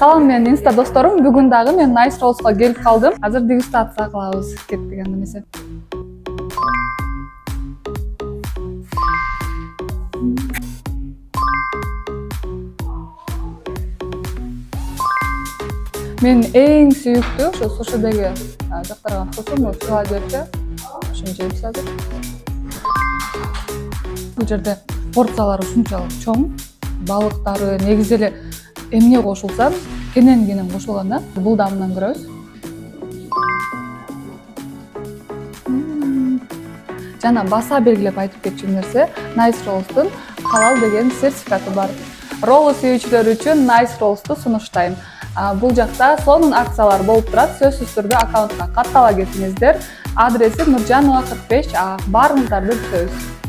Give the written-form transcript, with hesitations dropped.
Салам менин инста досторум, бүгүн дагы мен Nice Rolls'га келип калдым. Азыр дегустация кылабыз. Кеттик анда эмесе. Мен эң сүйүктүү ошо сушидеги жактырган вкусум бул филадельфия. Ошону жейбиз азыр. Бул жерде порциялары ушунчалык чоң, балыктары негизи эле эмне кошулса, кенен кошулган да, бул да мындан көрөбүз. Жана баса белгилеп айтып кетчү нерсе, Nice Rolls'тун халал деген сертификаты бар. Ролл сүйүүчүлөр үчүн Nice Rolls'ту сунуштайм. Бул жакта сонун акциялар болуп турат. Сөзсүз түрдө аккаунтка каттала кетиңиздер. Адреси Нуржанова 45А. Баарыңыздарды күтөбүз.